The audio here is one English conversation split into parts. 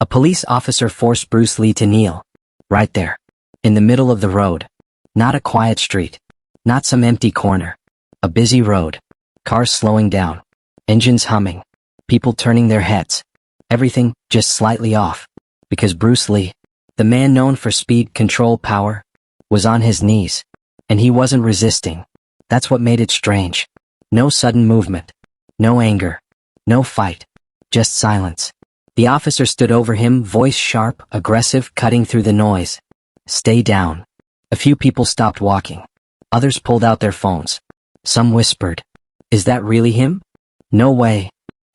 A police officer forced Bruce Lee to kneel. Right there. In the middle of the road. Not a quiet street. Not some empty corner. A busy road. Cars slowing down. Engines humming. People turning their heads. Everything just slightly off. Because Bruce Lee, the man known for speed, control, power, was on his knees. And he wasn't resisting. That's what made it strange. No sudden movement. No anger. No fight. Just silence. The officer stood over him, voice sharp, aggressive, cutting through the noise. Stay down. A few people stopped walking. Others pulled out their phones. Some whispered, "Is that really him? No way.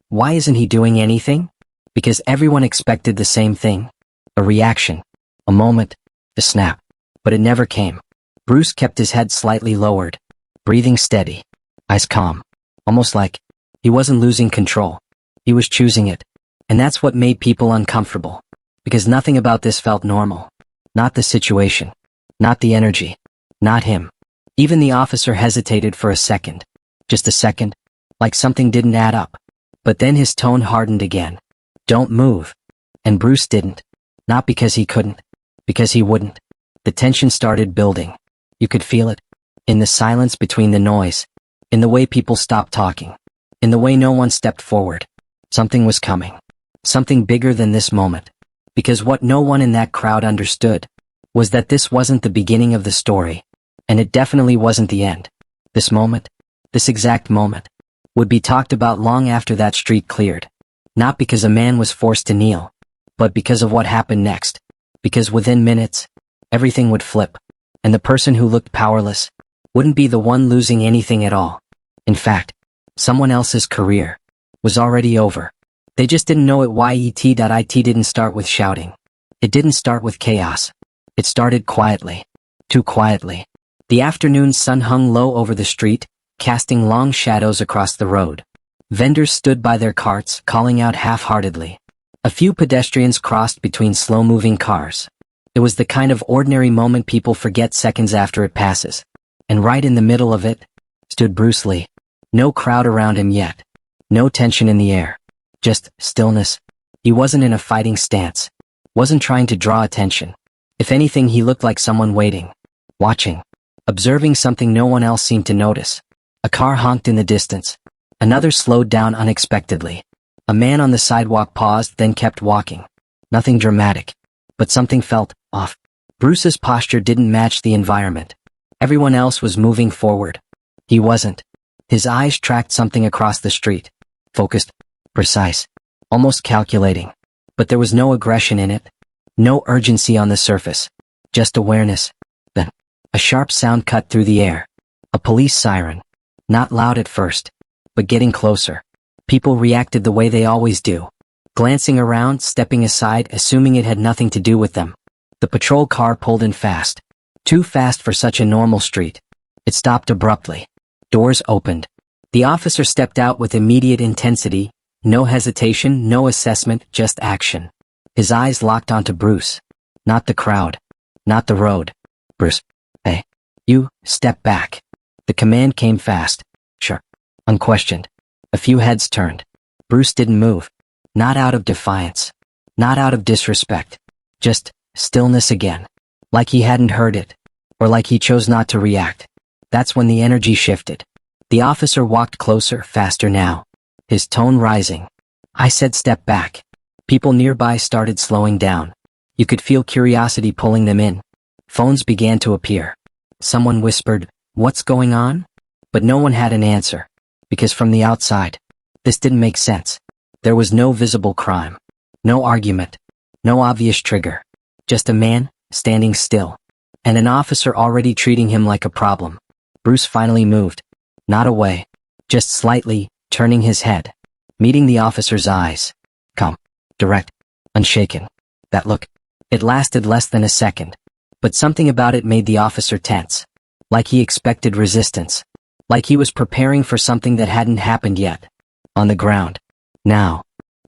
Why isn't he doing anything?" Because everyone expected the same thing. A reaction. A moment. A snap. But it never came. Bruce kept his head slightly lowered. Breathing steady. Eyes calm. Almost like he wasn't losing control. He was choosing it. And that's what made people uncomfortable. Because nothing about this felt normal. Not the situation. Not the energy. Not him. Even the officer hesitated for a second. Just a second. Like something didn't add up. But then his tone hardened again. Don't move. And Bruce didn't. Not because he couldn't. Because he wouldn't. The tension started building. You could feel it. In the silence between the noise. In the way people stopped talking. In the way no one stepped forward. Something was coming. Something bigger than this moment. Because what no one in that crowd understood was that this wasn't the beginning of the story. And it definitely wasn't the end. This moment, this exact moment, would be talked about long after that street cleared. Not because a man was forced to kneel, but because of what happened next. Because within minutes, everything would flip. And the person who looked powerless wouldn't be the one losing anything at all. In fact, someone else's career was already over. They just didn't know it. It didn't start with shouting. It didn't start with chaos. It started quietly. Too quietly. The afternoon sun hung low over the street, casting long shadows across the road. Vendors stood by their carts, calling out half-heartedly. A few pedestrians crossed between slow-moving cars. It was the kind of ordinary moment people forget seconds after it passes. And right in the middle of it, stood Bruce Lee. No crowd around him yet. No tension in the air. Just stillness. He wasn't in a fighting stance. Wasn't trying to draw attention. If anything, he looked like someone waiting. Watching. Observing something no one else seemed to notice. A car honked in the distance. Another slowed down unexpectedly. A man on the sidewalk paused, then kept walking. Nothing dramatic. But something felt off. Bruce's posture didn't match the environment. Everyone else was moving forward. He wasn't. His eyes tracked something across the street. Focused. Precise. Almost calculating. But there was no aggression in it. No urgency on the surface. Just awareness. Then, a sharp sound cut through the air. A police siren. Not loud at first, but getting closer. People reacted the way they always do. Glancing around, stepping aside, assuming it had nothing to do with them. The patrol car pulled in fast. Too fast for such a normal street. It stopped abruptly. Doors opened. The officer stepped out with immediate intensity. No hesitation, no assessment, just action. His eyes locked onto Bruce. Not the crowd. Not the road. Bruce. Hey. You, step back. The command came fast. Sure. Unquestioned. A few heads turned. Bruce didn't move. Not out of defiance. Not out of disrespect. Just stillness again. Like he hadn't heard it. Or like he chose not to react. That's when the energy shifted. The officer walked closer, faster now. His tone rising. I said step back. People nearby started slowing down. You could feel curiosity pulling them in. Phones began to appear. Someone whispered, "What's going on?" But no one had an answer. Because from the outside, this didn't make sense. There was no visible crime. No argument. No obvious trigger. Just a man, standing still. And an officer already treating him like a problem. Bruce finally moved. Not away. Just slightly, turning his head. Meeting the officer's eyes. Calm. Direct. Unshaken. That look. It lasted less than a second. But something about it made the officer tense. Like he expected resistance. Like he was preparing for something that hadn't happened yet. On the ground. Now.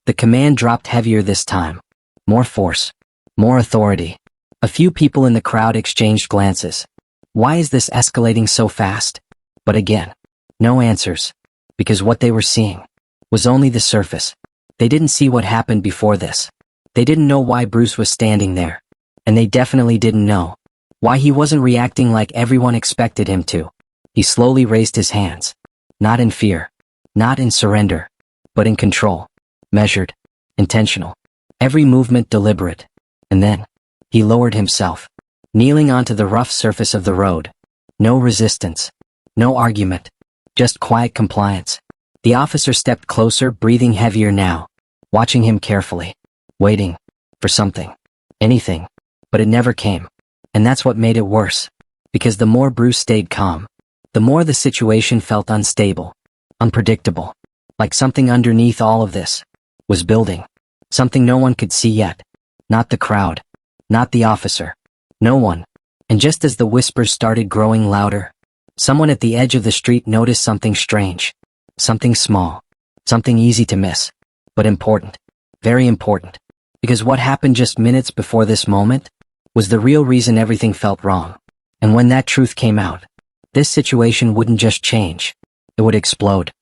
The command dropped heavier this time. More force. More authority. A few people in the crowd exchanged glances. Why is this escalating so fast? But again, no answers. Because what they were seeing was only the surface. They didn't see what happened before this. They didn't know why Bruce was standing there. And they definitely didn't know why he wasn't reacting like everyone expected him to. He slowly raised his hands. Not in fear. Not in surrender. But in control. Measured. Intentional. Every movement deliberate. And then, he lowered himself, kneeling onto the rough surface of the road. No resistance. No argument. Just quiet compliance. The officer stepped closer, breathing heavier now, watching him carefully, waiting for something, anything, but it never came. And that's what made it worse, because the more Bruce stayed calm, the more the situation felt unstable, unpredictable, like something underneath all of this was building, something no one could see yet, not the crowd, not the officer, no one. And just as the whispers started growing louder, someone at the edge of the street noticed something strange. Something small, something easy to miss, but important, very important, because what happened just minutes before this moment was the real reason everything felt wrong. And when that truth came out, this situation wouldn't just change, it would explode.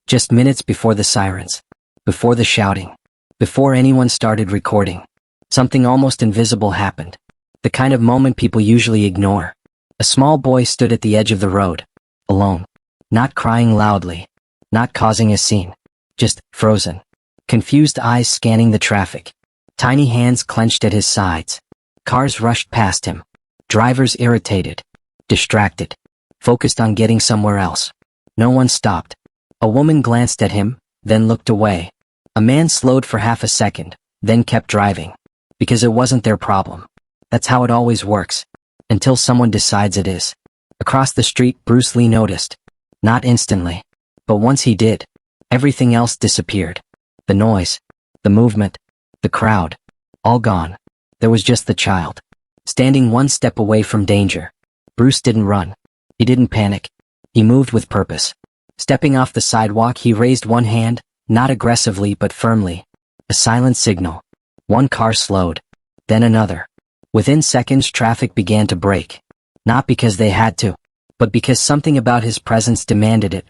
Just minutes before the sirens, before the shouting, before anyone started recording, something almost invisible happened, the kind of moment people usually ignore. A small boy stood at the edge of the road, alone, not crying loudly, not causing a scene, just frozen. Confused eyes scanning the traffic. Tiny hands clenched at his sides. Cars rushed past him. Drivers irritated, distracted, focused on getting somewhere else. No one stopped. A woman glanced at him, then looked away. A man slowed for half a second, then kept driving. Because it wasn't their problem. That's how it always works. Until someone decides it is. Across the street, Bruce Lee noticed. Not instantly. But once he did, everything else disappeared. The noise, the movement, the crowd, all gone. There was just the child, standing one step away from danger. Bruce didn't run. He didn't panic. He moved with purpose. Stepping off the sidewalk, he raised one hand, not aggressively but firmly. A silent signal. One car slowed, then another. Within seconds, traffic began to break. Not because they had to, but because something about his presence demanded it.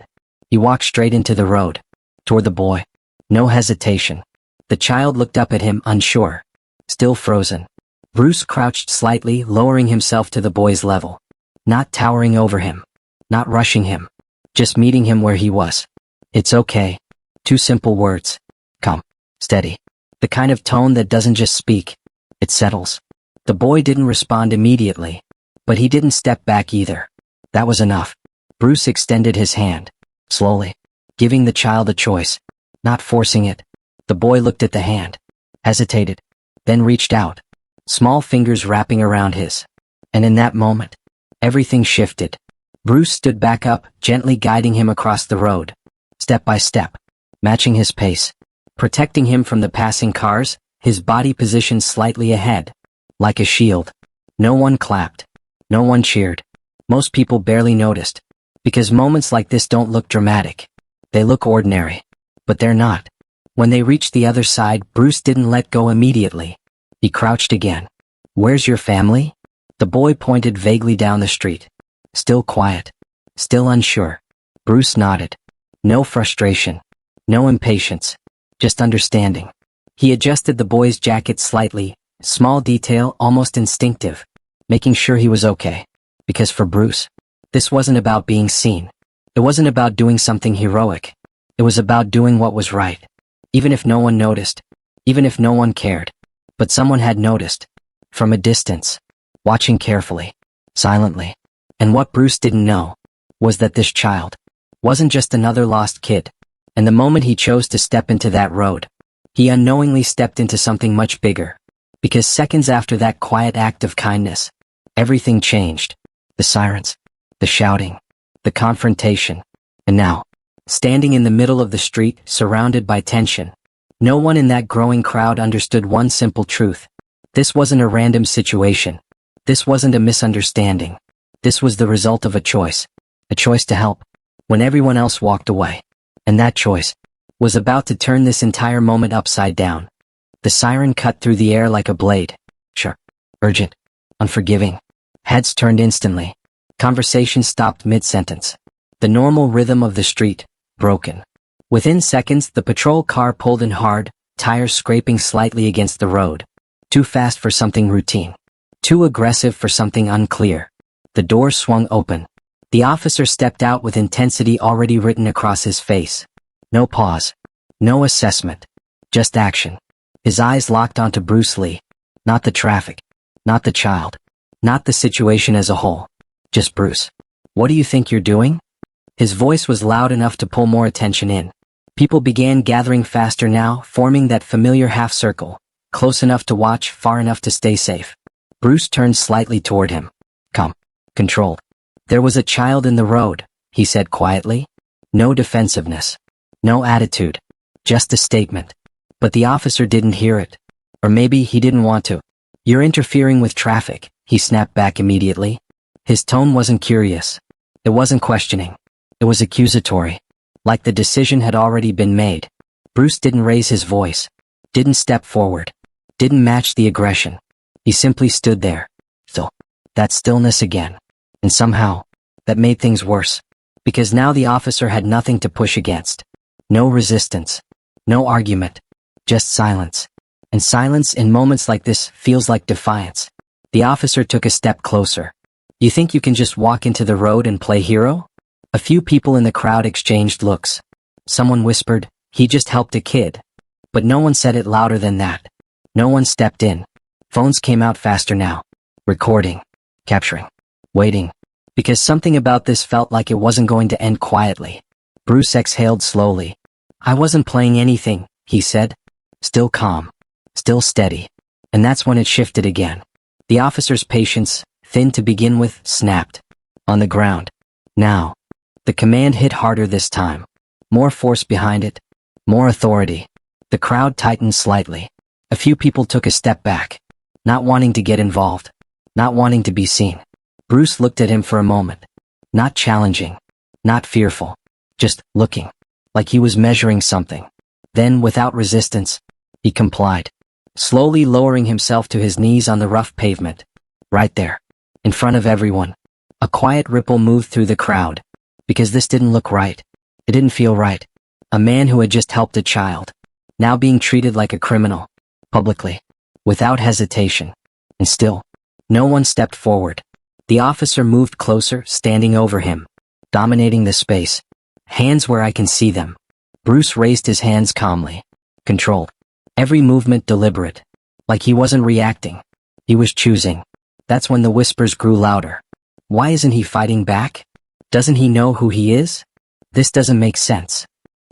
He walked straight into the road, toward the boy. No hesitation. The child looked up at him, unsure. Still frozen. Bruce crouched slightly, lowering himself to the boy's level. Not towering over him. Not rushing him. Just meeting him where he was. It's okay. Two simple words. Calm. Steady. The kind of tone that doesn't just speak. It settles. The boy didn't respond immediately. But he didn't step back either. That was enough. Bruce extended his hand. Slowly, giving the child a choice, not forcing it. The boy looked at the hand, hesitated, then reached out, small fingers wrapping around his. And in that moment, everything shifted. Bruce stood back up, gently guiding him across the road, step by step, matching his pace, protecting him from the passing cars, his body positioned slightly ahead, like a shield. No one clapped, no one cheered. Most people barely noticed. Because moments like this don't look dramatic. They look ordinary. But they're not. When they reached the other side, Bruce didn't let go immediately. He crouched again. Where's your family? The boy pointed vaguely down the street. Still quiet. Still unsure. Bruce nodded. No frustration. No impatience. Just understanding. He adjusted the boy's jacket slightly, small detail, almost instinctive, making sure he was okay. Because for Bruce, this wasn't about being seen. It wasn't about doing something heroic. It was about doing what was right. Even if no one noticed. Even if no one cared. But someone had noticed. From a distance. Watching carefully. Silently. And what Bruce didn't know was that this child wasn't just another lost kid. And the moment he chose to step into that road, he unknowingly stepped into something much bigger. Because seconds after that quiet act of kindness, everything changed. The sirens. The shouting, the confrontation, and now, standing in the middle of the street, surrounded by tension, no one in that growing crowd understood one simple truth. This wasn't a random situation. This wasn't a misunderstanding. This was the result of a choice to help, when everyone else walked away. And that choice was about to turn this entire moment upside down. The siren cut through the air like a blade. Sharp, urgent, unforgiving. Heads turned instantly. Conversation stopped mid-sentence. The normal rhythm of the street, broken. Within seconds, the patrol car pulled in hard, tires scraping slightly against the road. Too fast for something routine. Too aggressive for something unclear. The door swung open. The officer stepped out with intensity already written across his face. No pause. No assessment. Just action. His eyes locked onto Bruce Lee. Not the traffic. Not the child. Not the situation as a whole. Just Bruce. What do you think you're doing? His voice was loud enough to pull more attention in. People began gathering faster now, forming that familiar half circle. Close enough to watch, far enough to stay safe. Bruce turned slightly toward him. Calm. Controlled. There was a child in the road, he said quietly. No defensiveness. No attitude. Just a statement. But the officer didn't hear it. Or maybe he didn't want to. You're interfering with traffic, he snapped back immediately. His tone wasn't curious. It wasn't questioning. It was accusatory. Like the decision had already been made. Bruce didn't raise his voice. Didn't step forward. Didn't match the aggression. He simply stood there. Still. That stillness again. And somehow, that made things worse. Because now the officer had nothing to push against. No resistance. No argument. Just silence. And silence in moments like this feels like defiance. The officer took a step closer. You think you can just walk into the road and play hero? A few people in the crowd exchanged looks. Someone whispered, he just helped a kid. But no one said it louder than that. No one stepped in. Phones came out faster now. Recording. Capturing. Waiting. Because something about this felt like it wasn't going to end quietly. Bruce exhaled slowly. I wasn't playing anything, he said. Still calm. Still steady. And that's when it shifted again. The officer's patience, thin to begin with, snapped. On the ground. Now. The command hit harder this time. More force behind it. More authority. The crowd tightened slightly. A few people took a step back. Not wanting to get involved. Not wanting to be seen. Bruce looked at him for a moment. Not challenging. Not fearful. Just looking. Like he was measuring something. Then, without resistance, he complied. Slowly lowering himself to his knees on the rough pavement. Right there. In front of everyone. A quiet ripple moved through the crowd. Because this didn't look right. It didn't feel right. A man who had just helped a child. Now being treated like a criminal. Publicly. Without hesitation. And still. No one stepped forward. The officer moved closer, standing over him. Dominating the space. Hands where I can see them. Bruce raised his hands calmly. Controlled. Every movement deliberate. Like he wasn't reacting. He was choosing. That's when the whispers grew louder. Why isn't he fighting back? Doesn't he know who he is? This doesn't make sense.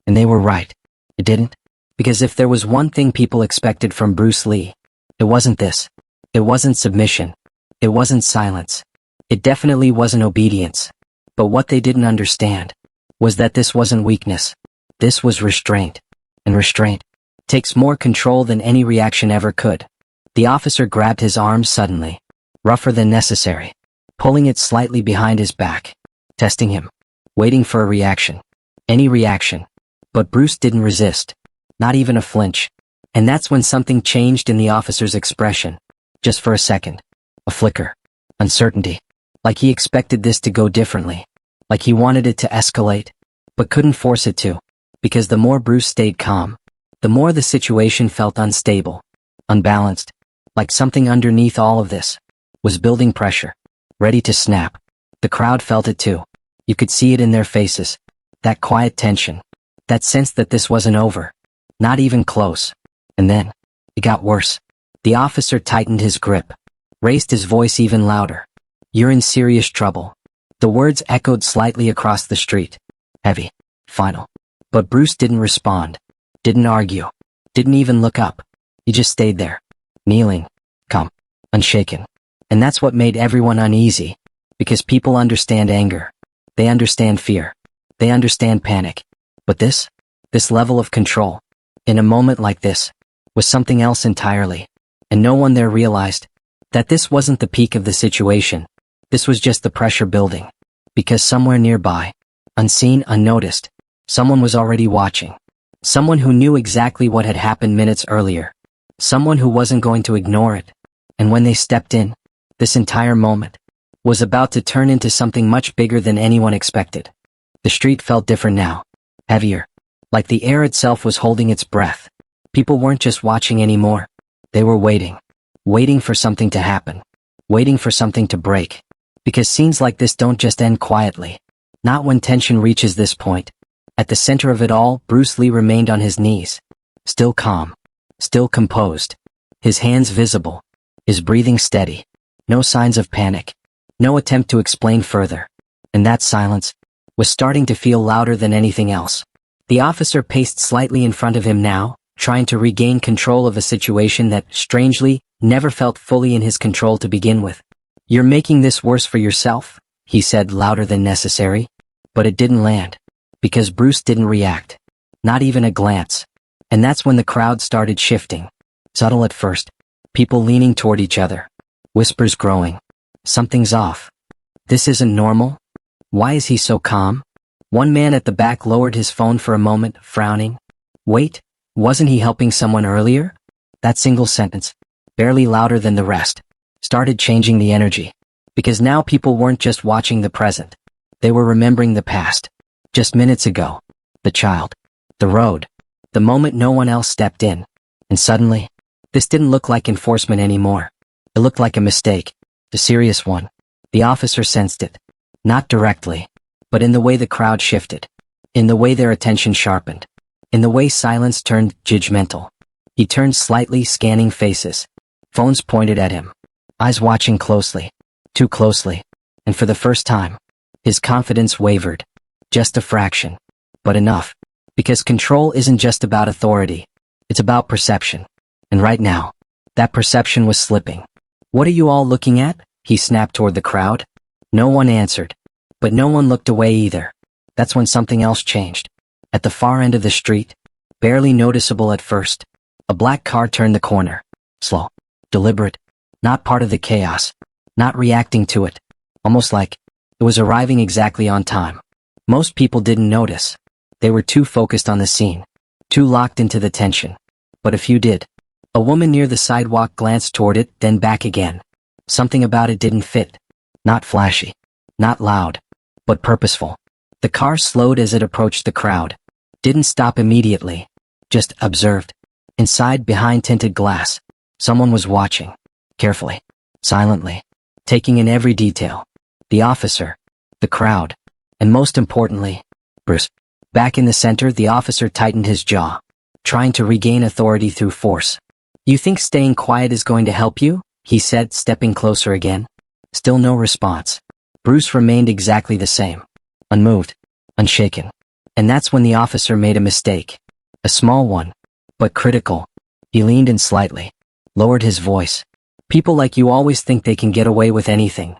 And they were right. It didn't. Because if there was one thing people expected from Bruce Lee, it wasn't this. It wasn't submission. It wasn't silence. It definitely wasn't obedience. But what they didn't understand was that this wasn't weakness. This was restraint. And restraint takes more control than any reaction ever could. The officer grabbed his arm suddenly, rougher than necessary, pulling it slightly behind his back. Testing him. Waiting for a reaction. Any reaction. But Bruce didn't resist. Not even a flinch. And that's when something changed in the officer's expression. Just for a second. A flicker. Uncertainty. Like he expected this to go differently. Like he wanted it to escalate. But couldn't force it to. Because the more Bruce stayed calm, the more the situation felt unstable. Unbalanced. Like something underneath all of this was building pressure. Ready to snap. The crowd felt it too. You could see it in their faces. That quiet tension. That sense that this wasn't over. Not even close. And then, it got worse. The officer tightened his grip. Raised his voice even louder. You're in serious trouble. The words echoed slightly across the street. Heavy. Final. But Bruce didn't respond. Didn't argue. Didn't even look up. He just stayed there. Kneeling. Calm. Unshaken. And that's what made everyone uneasy. Because people understand anger. They understand fear. They understand panic. But this level of control, in a moment like this, was something else entirely. And no one there realized that this wasn't the peak of the situation. This was just the pressure building. Because somewhere nearby, unseen, unnoticed, someone was already watching. Someone who knew exactly what had happened minutes earlier. Someone who wasn't going to ignore it. And when they stepped in, this entire moment was about to turn into something much bigger than anyone expected. The street felt different now. Heavier. Like the air itself was holding its breath. People weren't just watching anymore. They were waiting. Waiting for something to happen. Waiting for something to break. Because scenes like this don't just end quietly. Not when tension reaches this point. At the center of it all, Bruce Lee remained on his knees. Still calm. Still composed. His hands visible. His breathing steady. No signs of panic. No attempt to explain further. And that silence was starting to feel louder than anything else. The officer paced slightly in front of him now, trying to regain control of a situation that, strangely, never felt fully in his control to begin with. "You're making this worse for yourself," he said louder than necessary. But it didn't land. Because Bruce didn't react. Not even a glance. And that's when the crowd started shifting. Subtle at first. People leaning toward each other. Whispers growing. "Something's off. This isn't normal. Why is he so calm?" One man at the back lowered his phone for a moment, frowning. Wait, wasn't he helping someone earlier? That single sentence, barely louder than the rest, started changing the energy. Because now people weren't just watching the present. They were remembering the past. Just minutes ago. The child. The road. The moment no one else stepped in. And suddenly, this didn't look like enforcement anymore. It looked like a mistake. A serious one. The officer sensed it. Not directly. But in the way the crowd shifted. In the way their attention sharpened. In the way silence turned judgmental. He turned slightly, scanning faces. Phones pointed at him. Eyes watching closely. Too closely. And for the first time, his confidence wavered. Just a fraction. But enough. Because control isn't just about authority. It's about perception. And right now, that perception was slipping. "What are you all looking at?" he snapped toward the crowd. No one answered. But no one looked away either. That's when something else changed. At the far end of the street, barely noticeable at first, a black car turned the corner. Slow. Deliberate. Not part of the chaos. Not reacting to it. Almost like it was arriving exactly on time. Most people didn't notice. They were too focused on the scene. Too locked into the tension. But a few did. A woman near the sidewalk glanced toward it, then back again. Something about it didn't fit. Not flashy. Not loud. But purposeful. The car slowed as it approached the crowd. Didn't stop immediately. Just observed. Inside, behind tinted glass, someone was watching. Carefully. Silently. Taking in every detail. The officer. The crowd. And most importantly, Bruce. Back in the center, the officer tightened his jaw. Trying to regain authority through force. "You think staying quiet is going to help you?" he said, stepping closer again. Still no response. Bruce remained exactly the same. Unmoved. Unshaken. And that's when the officer made a mistake. A small one. But critical. He leaned in slightly. Lowered his voice. "People like you always think they can get away with anything."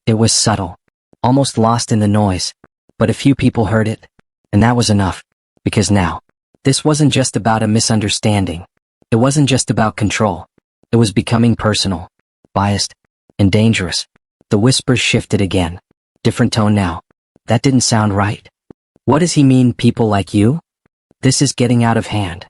It was subtle. Almost lost in the noise. But a few people heard it. And that was enough. Because now, this wasn't just about a misunderstanding. It wasn't just about control. It was becoming personal. Biased. And dangerous. The whispers shifted again. Different tone now. That didn't sound right. "What does he mean, people like you? This is getting out of hand."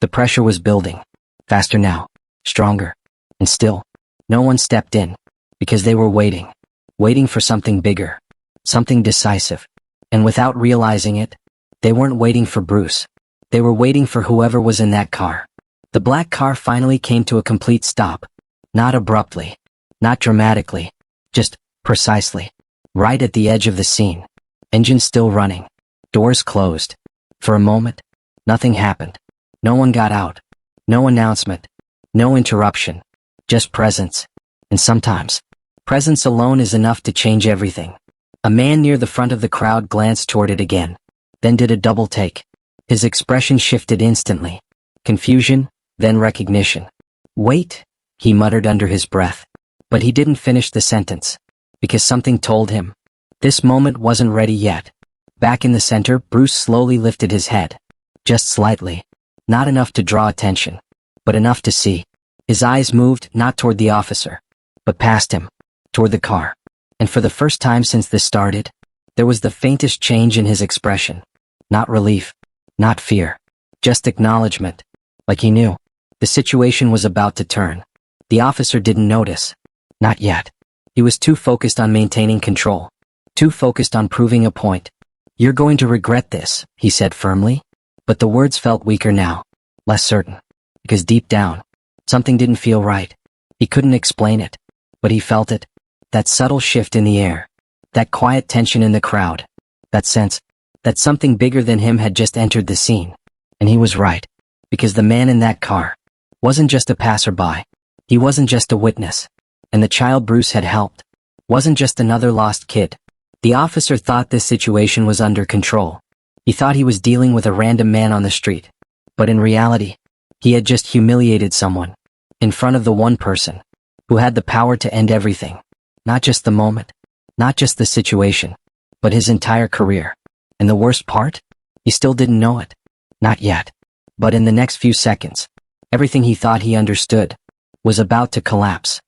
The pressure was building. Faster now. Stronger. And still, no one stepped in. Because they were waiting. Waiting for something bigger. Something decisive. And without realizing it, they weren't waiting for Bruce. They were waiting for whoever was in that car. The black car finally came to a complete stop. Not abruptly. Not dramatically. Just precisely. Right at the edge of the scene. Engine still running. Doors closed. For a moment, nothing happened. No one got out. No announcement. No interruption. Just presence. And sometimes, presence alone is enough to change everything. A man near the front of the crowd glanced toward it again. Then did a double take. His expression shifted instantly. Confusion, then recognition. "Wait," he muttered under his breath. But he didn't finish the sentence. Because something told him. This moment wasn't ready yet. Back in the center, Bruce slowly lifted his head. Just slightly. Not enough to draw attention. But enough to see. His eyes moved not toward the officer. But past him. Toward the car. And for the first time since this started, there was the faintest change in his expression. Not relief. Not fear. Just acknowledgement. Like he knew. The situation was about to turn. The officer didn't notice. Not yet. He was too focused on maintaining control. Too focused on proving a point. "You're going to regret this," he said firmly. But the words felt weaker now. Less certain. because deep down, something didn't feel right. He couldn't explain it, but he felt it. That subtle shift in the air, that quiet tension in the crowd, that sense that something bigger than him had just entered the scene. And he was right, because the man in that car wasn't just a passerby. He wasn't just a witness. And the child Bruce had helped wasn't just another lost kid. The officer thought this situation was under control. He thought he was dealing with a random man on the street. But in reality, he had just humiliated someone in front of the one person who had the power to end everything. Not just the moment, not just the situation, but his entire career. And the worst part? He still didn't know it. Not yet. But in the next few seconds, everything he thought he understood was about to collapse.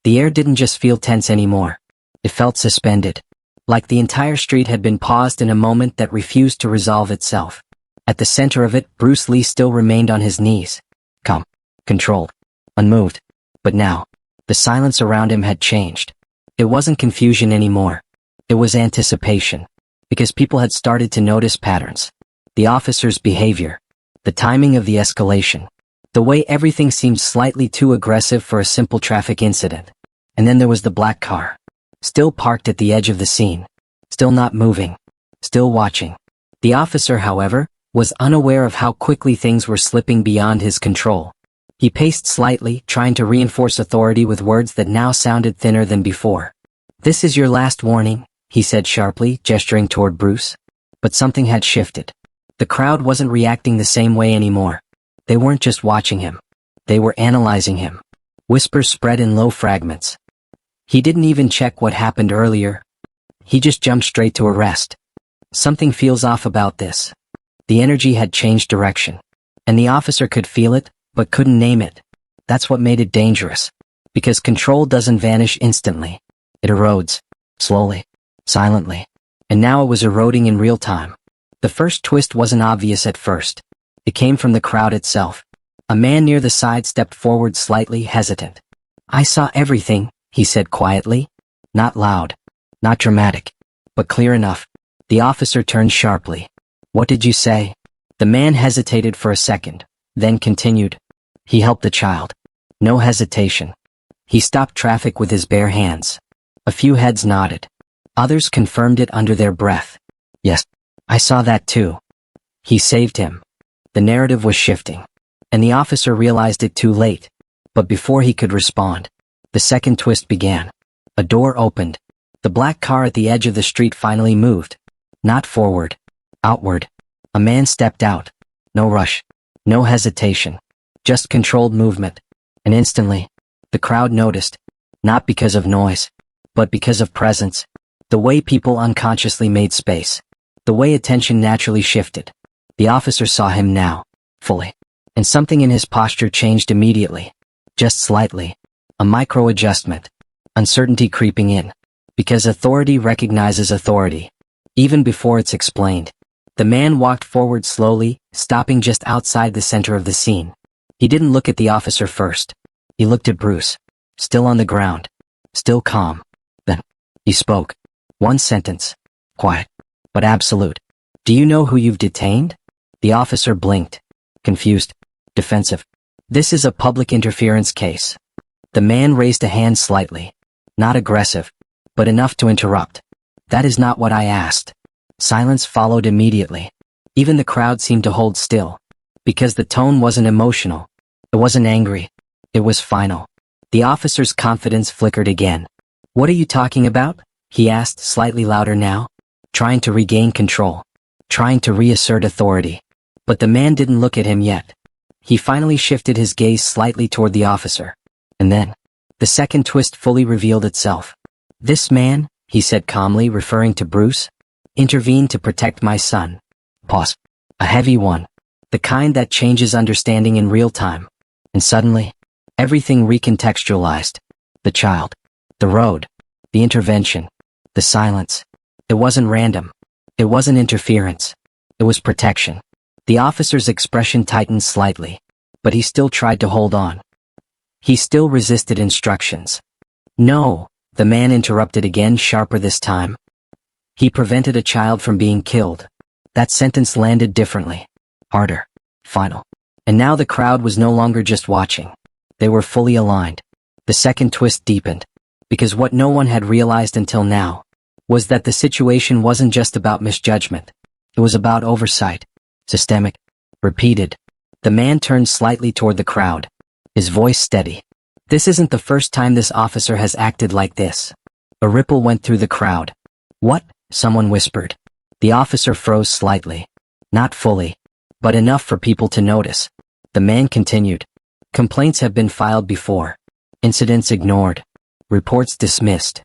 The air didn't just feel tense anymore. It felt suspended, like the entire street had been paused in a moment that refused to resolve itself. At the center of it, Bruce Lee still remained on his knees, calm, controlled, unmoved. But now, the silence around him had changed. It wasn't confusion anymore. It was anticipation, because people had started to notice patterns. The officer's behavior, the timing of the escalation, the way everything seemed slightly too aggressive for a simple traffic incident. And then there was the black car, still parked at the edge of the scene, still not moving, still watching. The officer, however, was unaware of how quickly things were slipping beyond his control. He paced slightly, trying to reinforce authority with words that now sounded thinner than before. "This is your last warning," he said sharply, gesturing toward Bruce. But something had shifted. The crowd wasn't reacting the same way anymore. They weren't just watching him. They were analyzing him. Whispers spread in low fragments. He didn't even check what happened earlier. He just jumped straight to arrest. Something feels off about this. The energy had changed direction. And the officer could feel it, but couldn't name it. That's what made it dangerous. Because control doesn't vanish instantly. It erodes. Slowly. Silently. And now it was eroding in real time. The first twist wasn't obvious at first. It came from the crowd itself. A man near the side stepped forward slightly hesitant. "I saw everything," he said quietly. Not loud. Not dramatic. But clear enough. The officer turned sharply. "What did you say?" The man hesitated for a second, then continued. "He helped the child." No hesitation. He stopped traffic with his bare hands. A few heads nodded. Others confirmed it under their breath. "Yes, I saw that too." He saved him. The narrative was shifting. And the officer realized it too late. But before he could respond, the second twist began. A door opened. The black car at the edge of the street finally moved. Not forward. Outward. A man stepped out. No rush. No hesitation. Just controlled movement. And instantly, the crowd noticed. Not because of noise, but because of presence. The way people unconsciously made space. The way attention naturally shifted. The officer saw him now, fully. And something in his posture changed immediately. Just slightly. A micro-adjustment. Uncertainty creeping in. Because authority recognizes authority. Even before it's explained. The man walked forward slowly, stopping just outside the center of the scene. He didn't look at the officer first. He looked at Bruce. Still on the ground. Still calm. Then, he spoke. One sentence. Quiet. But absolute. "Do you know who you've detained?" The officer blinked. Confused. Defensive. "This is a public interference case." The man raised a hand slightly. Not aggressive, but enough to interrupt. "That is not what I asked." Silence followed immediately. Even the crowd seemed to hold still. Because the tone wasn't emotional. It wasn't angry. It was final. The officer's confidence flickered again. "What are you talking about?" he asked, slightly louder now. Trying to regain control. Trying to reassert authority. But the man didn't look at him yet. He finally shifted his gaze slightly toward the officer. And then, the second twist fully revealed itself. "This man," he said calmly, referring to Bruce, "intervened to protect my son." Pause. A heavy one. The kind that changes understanding in real time. And suddenly, everything recontextualized. The child. The road. The intervention. The silence. It wasn't random. It wasn't interference. It was protection. The officer's expression tightened slightly. But he still tried to hold on. He still resisted instructions. "No," the man interrupted again, sharper this time. "He prevented a child from being killed." That sentence landed differently. Harder. Final. And now the crowd was no longer just watching. They were fully aligned. The second twist deepened. Because what no one had realized until now was that the situation wasn't just about misjudgment. It was about oversight. Systemic. Repeated. The man turned slightly toward the crowd. His voice steady. This isn't the first time this officer has acted like this. A ripple went through the crowd. What? Someone whispered. The officer froze slightly. Not fully, but enough for people to notice. The man continued. Complaints have been filed before. Incidents ignored. Reports dismissed.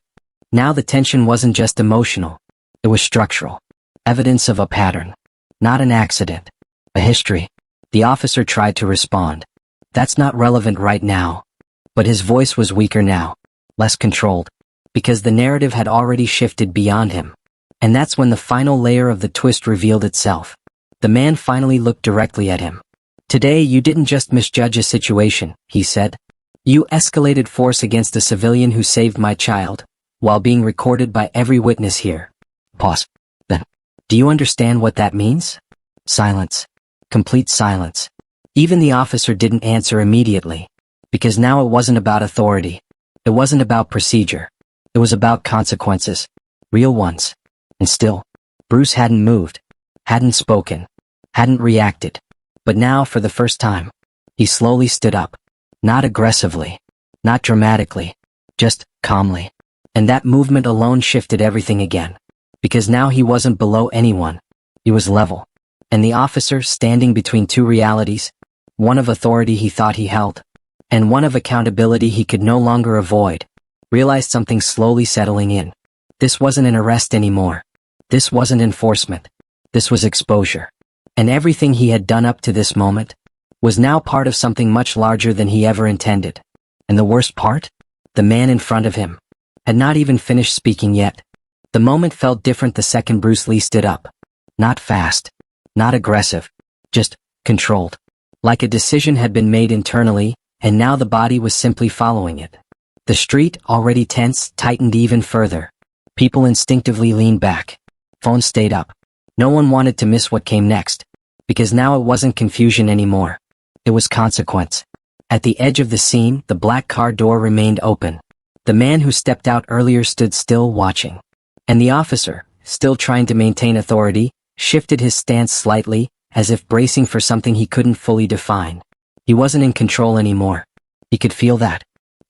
Now the tension wasn't just emotional. It was structural. Evidence of a pattern. Not an accident. A history. The officer tried to respond. That's not relevant right now. But his voice was weaker now. Less controlled. Because the narrative had already shifted beyond him. And that's when the final layer of the twist revealed itself. The man finally looked directly at him. Today you didn't just misjudge a situation, he said. You escalated force against a civilian who saved my child, while being recorded by every witness here. Pause. Then, do you understand what that means? Silence. Complete silence. Even the officer didn't answer immediately. Because now it wasn't about authority. It wasn't about procedure. It was about consequences. Real ones. And still, Bruce hadn't moved. Hadn't spoken. Hadn't reacted. But now, for the first time, he slowly stood up. Not aggressively. Not dramatically. Just calmly. And that movement alone shifted everything again. Because now he wasn't below anyone. He was level. And the officer, standing between two realities, one of authority he thought he held, and one of accountability he could no longer avoid, realized something slowly settling in. This wasn't an arrest anymore. This wasn't enforcement. This was exposure. And everything he had done up to this moment was now part of something much larger than he ever intended. And the worst part? The man in front of him had not even finished speaking yet. The moment felt different the second Bruce Lee stood up. Not fast. Not aggressive. Just controlled. Like a decision had been made internally, and now the body was simply following it. The street, already tense, tightened even further. People instinctively leaned back. Phones stayed up. No one wanted to miss what came next. Because now it wasn't confusion anymore. It was consequence. At the edge of the scene, the black car door remained open. The man who stepped out earlier stood still watching. And the officer, still trying to maintain authority, shifted his stance slightly, as if bracing for something he couldn't fully define. He wasn't in control anymore. He could feel that.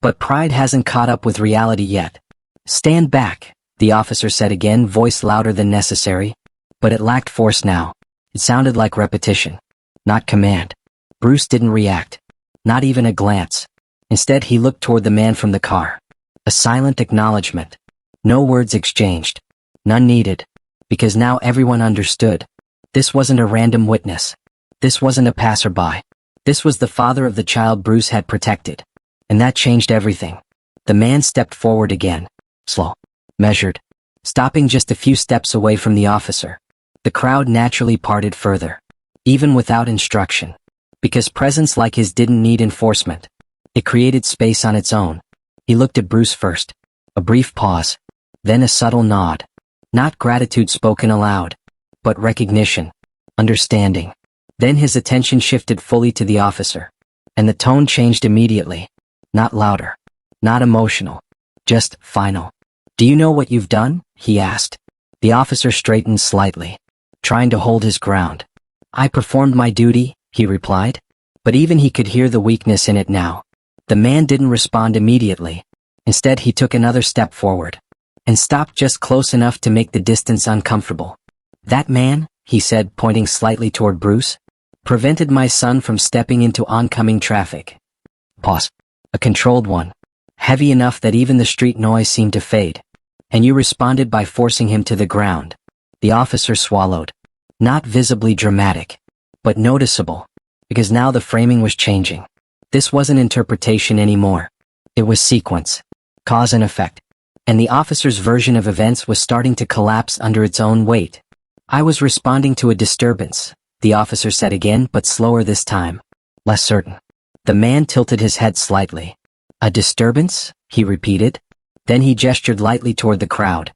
But pride hasn't caught up with reality yet. Stand back, the officer said again, voice louder than necessary. But it lacked force now. It sounded like repetition. Not command. Bruce didn't react. Not even a glance. Instead he looked toward the man from the car. A silent acknowledgement. No words exchanged. None needed. Because now everyone understood. This wasn't a random witness. This wasn't a passerby. This was the father of the child Bruce had protected. And that changed everything. The man stepped forward again. Slow. Measured. Stopping just a few steps away from the officer. The crowd naturally parted further. Even without instruction. Because presence like his didn't need enforcement. It created space on its own. He looked at Bruce first. A brief pause. Then a subtle nod. Not gratitude spoken aloud. But recognition. Understanding. Then his attention shifted fully to the officer. And the tone changed immediately. Not louder. Not emotional. Just final. Do you know what you've done? He asked. The officer straightened slightly. Trying to hold his ground. I performed my duty, he replied. But even he could hear the weakness in it now. The man didn't respond immediately. Instead he took another step forward. And stopped just close enough to make the distance uncomfortable. That man, he said, pointing slightly toward Bruce, prevented my son from stepping into oncoming traffic. Pause. A controlled one. Heavy enough that even the street noise seemed to fade. And you responded by forcing him to the ground. The officer swallowed. Not visibly dramatic. But noticeable. Because now the framing was changing. This wasn't interpretation anymore. It was sequence. Cause and effect. And the officer's version of events was starting to collapse under its own weight. I was responding to a disturbance, the officer said again, but slower this time. Less certain. The man tilted his head slightly. A disturbance? He repeated. Then he gestured lightly toward the crowd.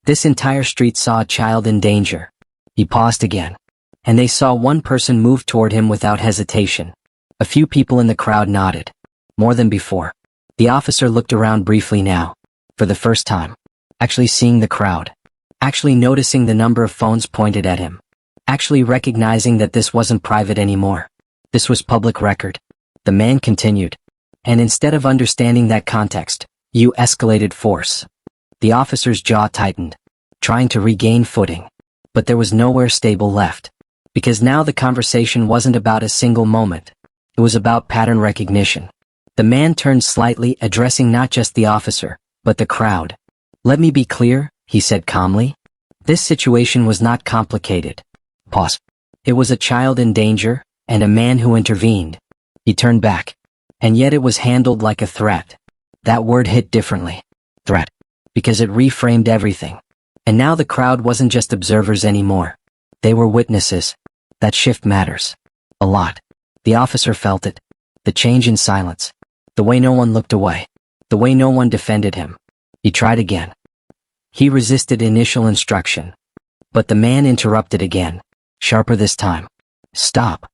This entire street saw a child in danger. He paused again. And they saw one person move toward him without hesitation. A few people in the crowd nodded. More than before. The officer looked around briefly now. For the first time. Actually seeing the crowd. Actually noticing the number of phones pointed at him. Actually recognizing that this wasn't private anymore. This was public record. The man continued. And instead of understanding that context, you escalated force. The officer's jaw tightened, trying to regain footing. But there was nowhere stable left. Because now the conversation wasn't about a single moment. It was about pattern recognition. The man turned slightly, addressing not just the officer, but the crowd. Let me be clear, he said calmly. This situation was not complicated. Pause. It was a child in danger, and a man who intervened. He turned back. And yet it was handled like a threat. That word hit differently. Threat. Because it reframed everything. And now the crowd wasn't just observers anymore. They were witnesses. That shift matters. A lot. The officer felt it. The change in silence. The way no one looked away. The way no one defended him. He tried again. He resisted initial instruction. But the man interrupted again. Sharper this time. Stop.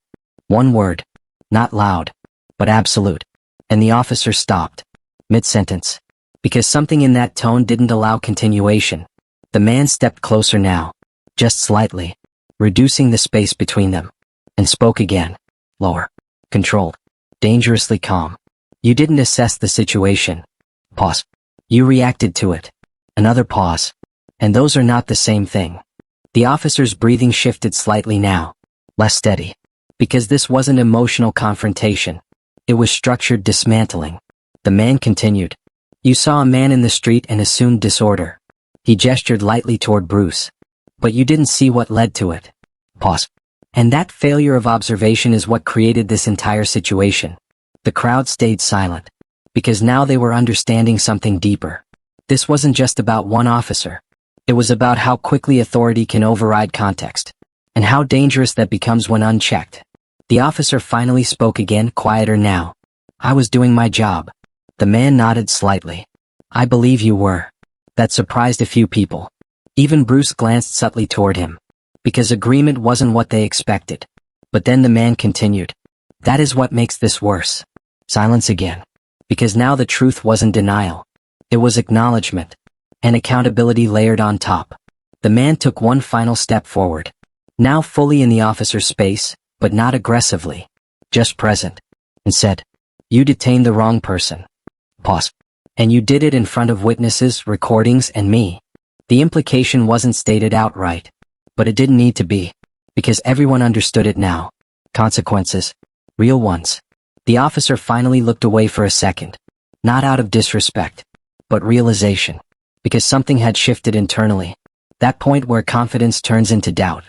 One word. Not loud. But absolute. And the officer stopped. Mid-sentence. Because something in that tone didn't allow continuation. The man stepped closer now. Just slightly. Reducing the space between them. And spoke again. Lower. Controlled. Dangerously calm. You didn't assess the situation. Pause. You reacted to it. Another pause. And those are not the same thing. The officer's breathing shifted slightly now. Less steady. Because this wasn't emotional confrontation. It was structured dismantling. The man continued. You saw a man in the street and assumed disorder. He gestured lightly toward Bruce. But you didn't see what led to it. Pause. And that failure of observation is what created this entire situation. The crowd stayed silent. Because now they were understanding something deeper. This wasn't just about one officer. It was about how quickly authority can override context. And how dangerous that becomes when unchecked. The officer finally spoke again, quieter now. I was doing my job. The man nodded slightly. I believe you were. That surprised a few people. Even Bruce glanced subtly toward him. Because agreement wasn't what they expected. But then the man continued. That is what makes this worse. Silence again. Because now the truth wasn't denial. It was acknowledgement. And accountability layered on top. The man took one final step forward. Now fully in the officer's space, but not aggressively. Just present. And said, you detained the wrong person. Pause. And you did it in front of witnesses, recordings, and me. The implication wasn't stated outright. But it didn't need to be. Because everyone understood it now. Consequences. Real ones. The officer finally looked away for a second. Not out of disrespect. But realization. Because something had shifted internally. That point where confidence turns into doubt.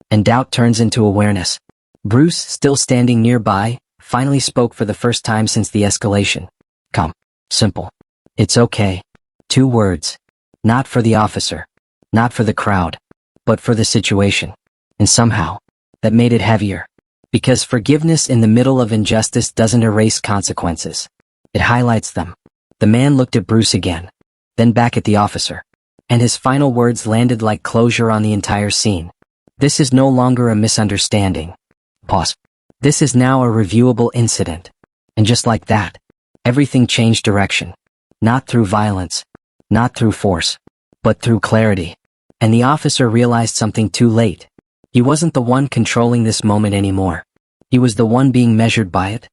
And doubt turns into awareness. Bruce, still standing nearby, finally spoke for the first time since the escalation. Come. Simple. It's okay. 2 words. Not for the officer. Not for the crowd. But for the situation. And somehow, that made it heavier. Because forgiveness in the middle of injustice doesn't erase consequences. It highlights them. The man looked at Bruce again. Then back at the officer. And his final words landed like closure on the entire scene. This is no longer a misunderstanding. Pause. This is now a reviewable incident. And just like that, everything changed direction. Not through violence. Not through force. But through clarity. And the officer realized something too late. He wasn't the one controlling this moment anymore. He was the one being measured by it.